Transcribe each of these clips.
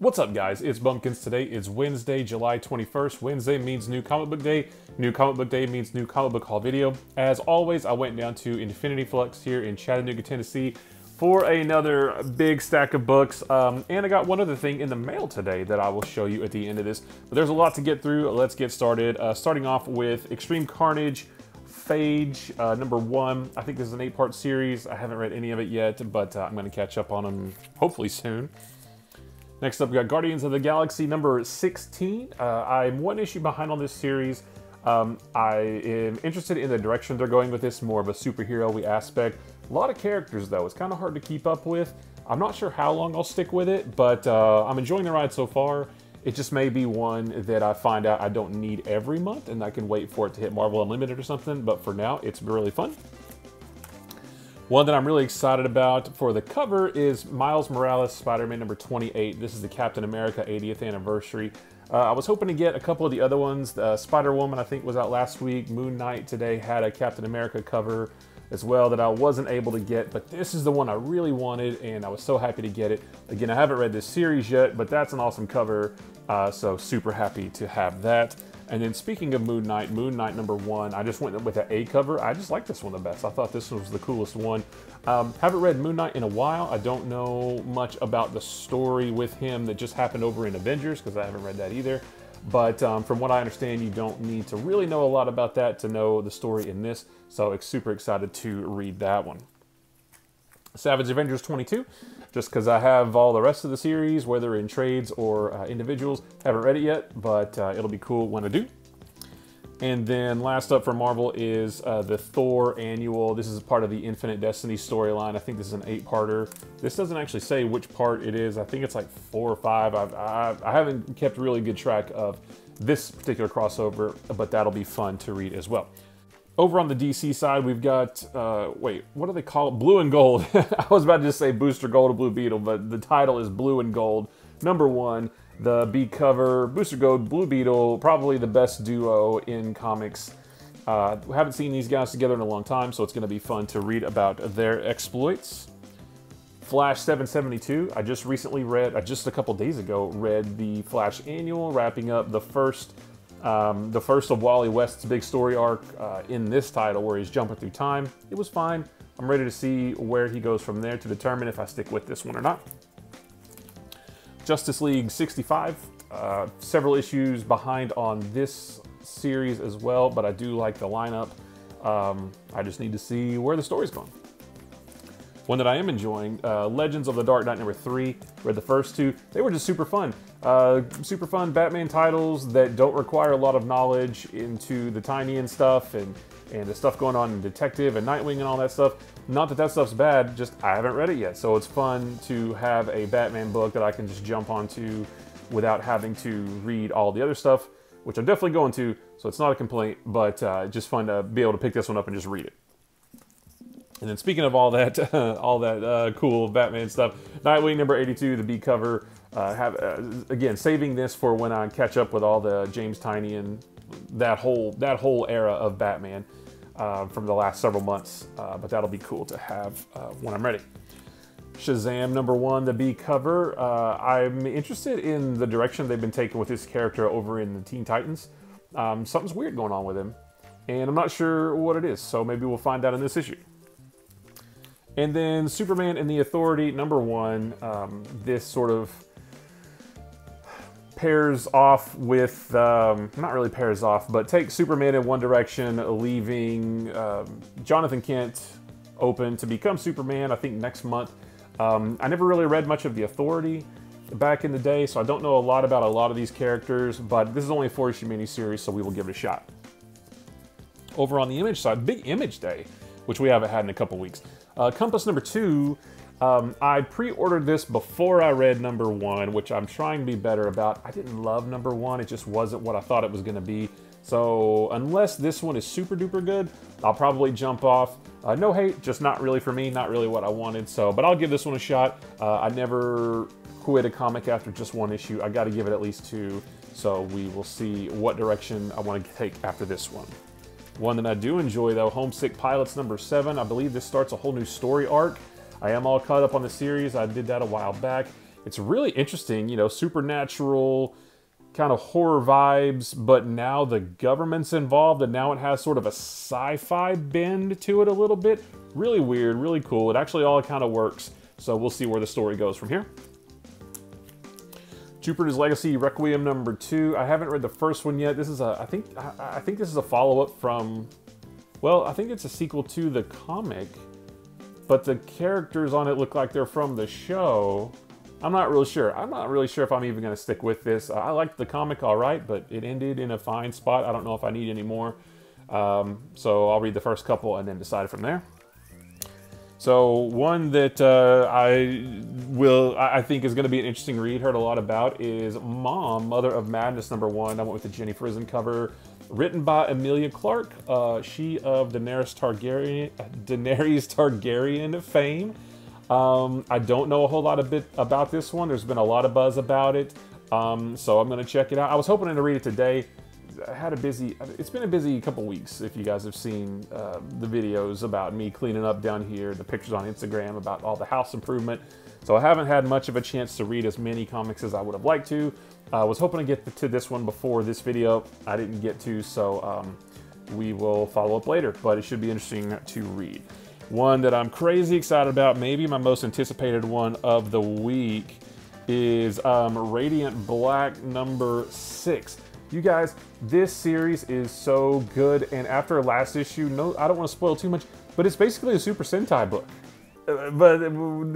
What's up, guys? It's Bumpkins. Today is Wednesday, July 21st. Wednesday means new comic book day. New comic book day means new comic book haul video. As always, I went down to Infinity Flux here in Chattanooga, Tennessee for another big stack of books. And I got one other thing in the mail today that I will show you at the end of this. But there's a lot to get through. Let's get started. Starting off with Extreme Carnage, Phage, number 1. I think this is an 8-part series. I haven't read any of it yet, but I'm going to catch up on them hopefully soon. Next up, we got Guardians of the Galaxy number 16. I'm one issue behind on this series. I am interested in the direction they're going with this, more of a superhero-y aspect. A lot of characters, though. It's kind of hard to keep up with. I'm not sure how long I'll stick with it, but I'm enjoying the ride so far. It just may be one that I find out I don't need every month, and I can wait for it to hit Marvel Unlimited or something, but for now, it's really fun. One that I'm really excited about for the cover is Miles Morales Spider-Man number 28. This is the Captain America 80th anniversary. I was hoping to get a couple of the other ones. Spider-Woman, I think, was out last week. Moon Knight today had a Captain America cover as well that I wasn't able to get, but this is the one I really wanted, and I was so happy to get it. Again, I haven't read this series yet, but that's an awesome cover, so super happy to have that. And then speaking of Moon Knight number 1, I just went with an A cover. I just like this one the best. I thought this was the coolest one. Haven't read Moon Knight in a while. I don't know much about the story with him that just happened over in Avengers, because I haven't read that either. But from what I understand, you don't need to really know a lot about that to know the story in this. So super excited to read that one. Savage Avengers 22, just because I have all the rest of the series, whether in trades or individuals. Haven't read it yet, but it'll be cool when I do. And then last up for Marvel is the Thor annual. This is part of the Infinite Destiny storyline. I think this is an 8-parter. This doesn't actually say which part it is. I think it's like 4 or 5. I haven't kept really good track of this particular crossover, but that'll be fun to read as well. Over on the DC side, we've got, wait, what do they call it? Blue and Gold. I was about to just say Booster Gold or Blue Beetle, but the title is Blue and Gold, number 1. The B cover, Booster Gold, Blue Beetle, probably the best duo in comics. We haven't seen these guys together in a long time, so it's going to be fun to read about their exploits. Flash 772, I just recently read, just a couple days ago, read the Flash annual, wrapping up the first of Wally West's big story arc in this title, where he's jumping through time. It was fine. I'm ready to see where he goes from there to determine if I stick with this one or not. Justice League 65, several issues behind on this series as well, but I do like the lineup. I just need to see where the story's going. One that I am enjoying, Legends of the Dark Knight number 3. Read the first 2. They were just super fun. Super fun Batman titles that don't require a lot of knowledge into the Tinian stuff and the stuff going on in Detective and Nightwing and all that stuff. Not that that stuff's bad, just I haven't read it yet. So it's fun to have a Batman book that I can just jump onto without having to read all the other stuff, which I'm definitely going to, so it's not a complaint, but just fun to be able to pick this one up and just read it. And then speaking of all that, cool Batman stuff, Nightwing number 82, the B cover. Again, saving this for when I catch up with all the James Tynion, that whole era of Batman from the last several months. But that'll be cool to have when I'm ready. Shazam number 1, the B cover. I'm interested in the direction they've been taking with this character over in the Teen Titans. Something's weird going on with him, and I'm not sure what it is. So maybe we'll find out in this issue. And then Superman and the Authority, number 1. This sort of pairs off with, not really pairs off, but takes Superman in one direction, leaving Jonathan Kent open to become Superman, I think, next month. I never really read much of the Authority back in the day, so I don't know a lot about a lot of these characters, but this is only a 4-issue miniseries, so we will give it a shot. Over on the Image side, big Image Day, which we haven't had in a couple weeks. Compass number 2, I pre-ordered this before I read number 1, which I'm trying to be better about. I didn't love number 1, it just wasn't what I thought it was going to be. So unless this one is super duper good, I'll probably jump off. No hate, just not really for me, not really what I wanted. So, but I'll give this one a shot. I never quit a comic after just 1 issue. I got to give it at least 2. So we will see what direction I want to take after this one. One that I do enjoy, though, Homesick Pilots number 7. I believe this starts a whole new story arc. I am all caught up on the series. I did that a while back. It's really interesting, you know, supernatural kind of horror vibes, but now the government's involved and now it has sort of a sci-fi bend to it a little bit. Really weird, really cool. It actually all kind of works. So we'll see where the story goes from here. Jupiter's Legacy Requiem number 2. I haven't read the first one yet. This is I think this is a follow-up from, well, I think it's a sequel to the comic, but the characters on it look like they're from the show. I'm not really sure. I'm not really sure if I'm even going to stick with this. I liked the comic all right, but it ended in a fine spot. I don't know if I need any more. So I'll read the first couple and then decide from there. So one that I think is going to be an interesting read, heard a lot about, is Mom, Mother of Madness number 1. I went with the Jenny Frison cover, written by Emilia Clarke, she of Daenerys Targaryen fame. I don't know a whole lot about this one. There's been a lot of buzz about it, so I'm going to check it out. I was hoping to read it today. It's been a busy couple weeks, if you guys have seen the videos about me cleaning up down here, the pictures on Instagram about all the house improvement. So I haven't had much of a chance to read as many comics as I would have liked to. I was hoping to get to this one before this video. I didn't get to, so we will follow up later, but it should be interesting to read. One that I'm crazy excited about, maybe my most anticipated one of the week, is Radiant Black number 6. You guys, this series is so good, and after last issue, no, I don't want to spoil too much, but it's basically a Super Sentai book. But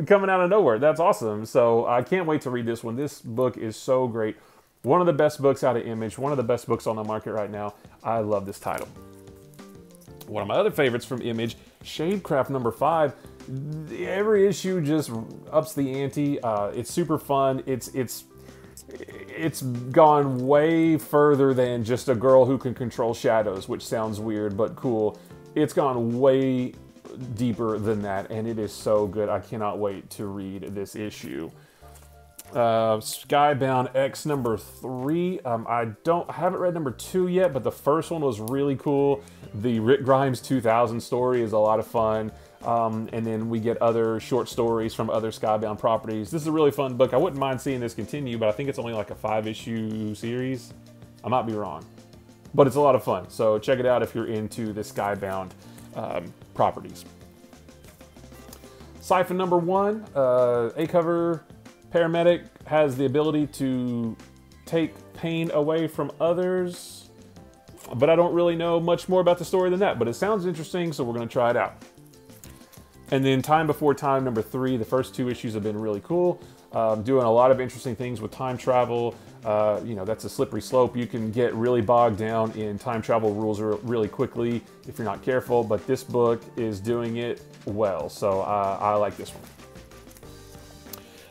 coming out of nowhere, that's awesome. So I can't wait to read this one. This book is so great. One of the best books out of Image, one of the best books on the market right now. I love this title. One of my other favorites from Image, Shadecraft number 5. Every issue just ups the ante. It's super fun. It's gone way further than just a girl who can control shadows, which sounds weird but cool. It's gone way deeper than that, and it is so good. I cannot wait to read this issue. Skybound X number 3. I haven't read number 2 yet, but the first one was really cool. The Rick Grimes 2000 story is a lot of fun. And then we get other short stories from other Skybound properties. This is a really fun book. I wouldn't mind seeing this continue, but I think it's only like a 5-issue series. I might be wrong, but it's a lot of fun. So check it out if you're into the Skybound properties. Siphon number 1, A cover. Paramedic has the ability to take pain away from others, but I don't really know much more about the story than that, but it sounds interesting, so we're going to try it out. And then Time Before Time number 3, the first 2 issues have been really cool. Doing a lot of interesting things with time travel. You know, that's a slippery slope. You can get really bogged down in time travel rules really quickly if you're not careful, but this book is doing it well, so I like this one.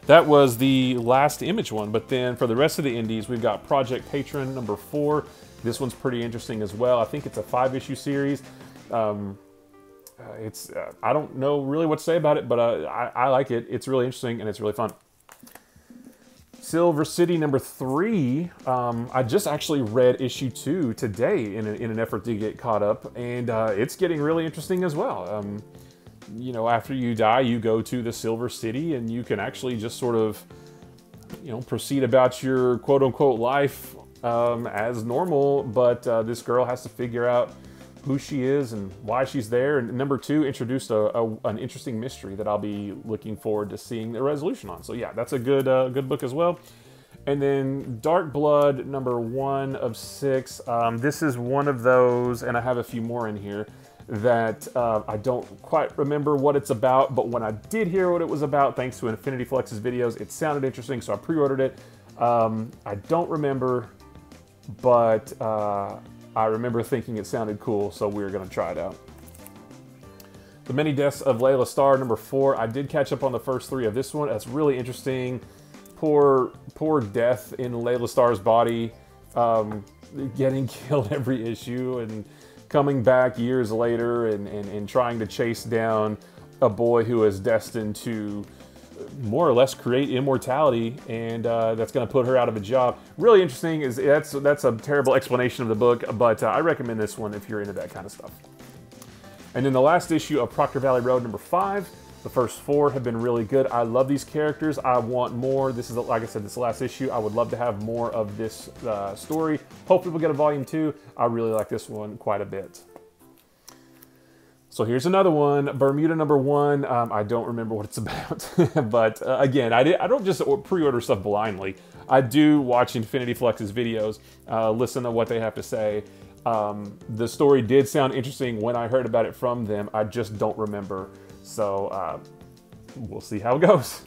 That was the last Image one, but then for the rest of the indies, we've got Project Patron number 4. This one's pretty interesting as well. I think it's a 5-issue series. I don't know really what to say about it, but I like it. It's really interesting and it's really fun. Silver City number 3. I just actually read issue 2 today in an effort to get caught up, and it's getting really interesting as well. You know, after you die, you go to the Silver City, and you can actually just sort of, you know, proceed about your quote-unquote life as normal, but this girl has to figure out who she is and why she's there. And number 2 introduced an interesting mystery that I'll be looking forward to seeing the resolution on. So yeah, that's a good book as well. And then Dark Blood number 1 of 6. This is one of those, and I have a few more in here, that I don't quite remember what it's about, but when I did hear what it was about, thanks to Infinity Flex's videos, it sounded interesting, so I pre-ordered it. I don't remember, but I remember thinking it sounded cool, so we're going to try it out. The Many Deaths of Layla Starr number 4. I did catch up on the first 3 of this one. That's really interesting. Poor death in Layla Starr's body, getting killed every issue, and coming back years later and trying to chase down a boy who is destined to more or less create immortality, and that's going to put her out of a job. Really interesting. That's a terrible explanation of the book, but I recommend this one if you're into that kind of stuff. And then the last issue of Proctor Valley Road number 5. The first 4 have been really good. I love these characters. I want more. This is, like I said, this is the last issue. I would love to have more of this story. Hopefully we'll get a volume 2. I really like this one quite a bit. So here's another one, Bermuda #1. I don't remember what it's about, but again, I don't just pre-order stuff blindly. I do watch Infinity Flux's videos, listen to what they have to say. The story did sound interesting when I heard about it from them. I just don't remember, so we'll see how it goes.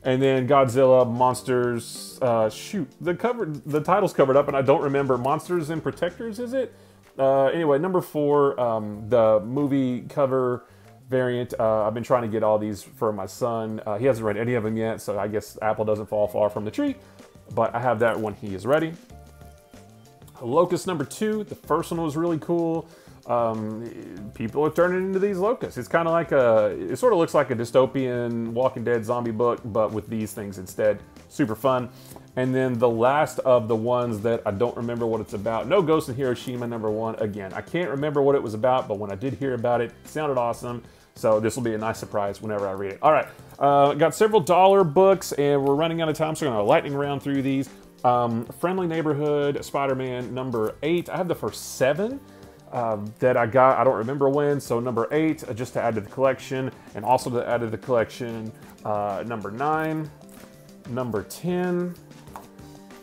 And then Godzilla, Monsters, shoot, the title's covered up, and I don't remember. Monsters and Protectors, is it? Anyway, #4, the movie cover variant. I've been trying to get all these for my son. He hasn't read any of them yet, so I guess apple doesn't fall far from the tree. But I have that when he is ready. Locust #2. The first one was really cool. People are turning into these locusts. It's kind of like it sort of looks like a dystopian Walking Dead zombie book, but with these things instead. Super fun. And then the last of the ones that I don't remember what it's about. No Ghost in Hiroshima #1. Again, I can't remember what it was about, but when I did hear about it, it sounded awesome. So this will be a nice surprise whenever I read it. All right, got several dollar books, and we're running out of time, so we're going to lightning round through these. Friendly Neighborhood Spider-Man #8. I have the first 7 that I got. I don't remember when, so #8 just to add to the collection, and also to add to the collection #9, #10,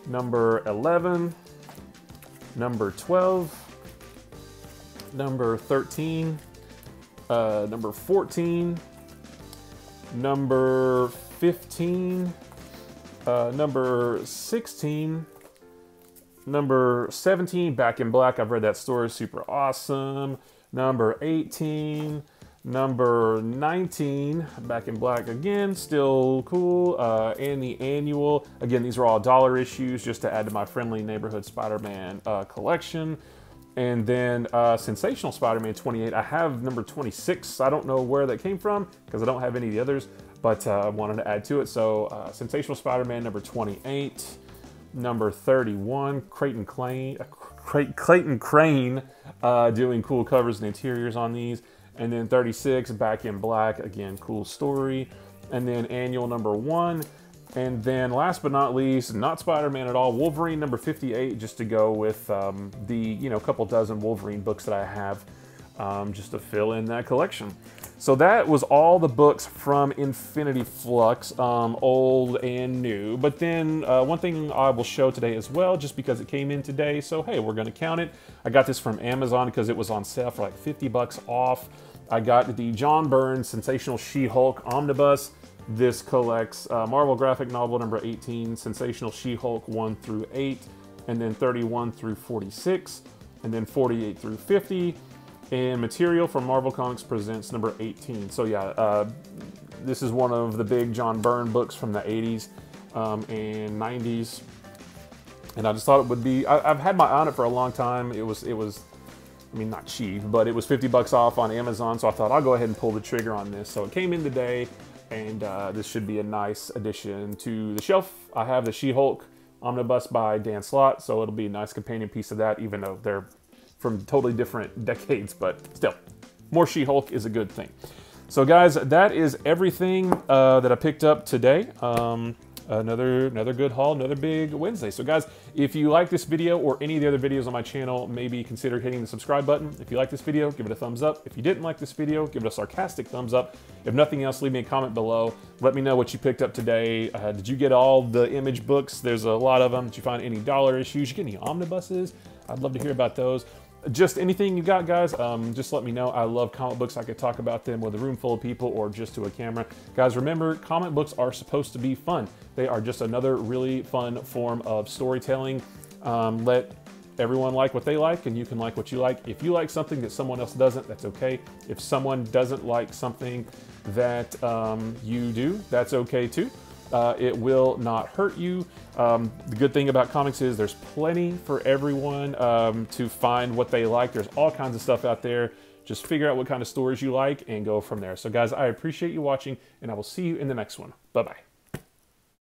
#11, #12, #13, #14, #15, #16, #17, Back in Black. I've read that story, super awesome. #18, #19, Back in Black again, still cool. And the annual. Again, these are all dollar issues just to add to my Friendly Neighborhood Spider-Man collection. And then Sensational Spider-Man #28. I have #26. I don't know where that came from because I don't have any of the others, but I wanted to add to it. So Sensational Spider-Man #28. #31, Clayton Crane doing cool covers and interiors on these. And then 36, Back in Black, again, cool story. And then annual #1. And then last but not least, not Spider-Man at all, Wolverine #58, just to go with the couple dozen Wolverine books that I have, just to fill in that collection. So that was all the books from Infinity Flux, old and new. But then one thing I will show today as well, just because it came in today, so hey, we're gonna count it. I got this from Amazon because it was on sale for like 50 bucks off. I got the John Byrne Sensational She-Hulk Omnibus. This collects Marvel graphic novel #18, Sensational She-Hulk 1 through 8, and then 31 through 46, and then 48 through 50. And material from Marvel Comics Presents #18. So yeah, this is one of the big John Byrne books from the 80s and 90s. And I just thought it would be, I've had my eye on it for a long time. It was, I mean, not cheap, but it was 50 bucks off on Amazon. So I thought I'll go ahead and pull the trigger on this. So it came in today, and this should be a nice addition to the shelf. I have the She-Hulk Omnibus by Dan Slott, so it'll be a nice companion piece of that, even though they're from totally different decades, but still, more She-Hulk is a good thing. So guys, that is everything that I picked up today. Another good haul, another big Wednesday. So guys, if you like this video or any of the other videos on my channel, maybe consider hitting the subscribe button. If you like this video, give it a thumbs up. If you didn't like this video, give it a sarcastic thumbs up. If nothing else, leave me a comment below. Let me know what you picked up today. Did you get all the Image books? There's a lot of them. Did you find any dollar issues? Did you get any omnibuses? I'd love to hear about those. Just anything you got, guys, just let me know. I love comic books. I could talk about them with a room full of people or just to a camera. Guys, remember, comic books are supposed to be fun. They are just another really fun form of storytelling. Let everyone like what they like, and you can like what you like. If you like something that someone else doesn't, that's okay. If someone doesn't like something that you do, that's okay too. It will not hurt you. The good thing about comics is there's plenty for everyone to find what they like. There's all kinds of stuff out there. Just figure out what kind of stories you like and go from there. So guys, I appreciate you watching, and I will see you in the next one. Bye-bye.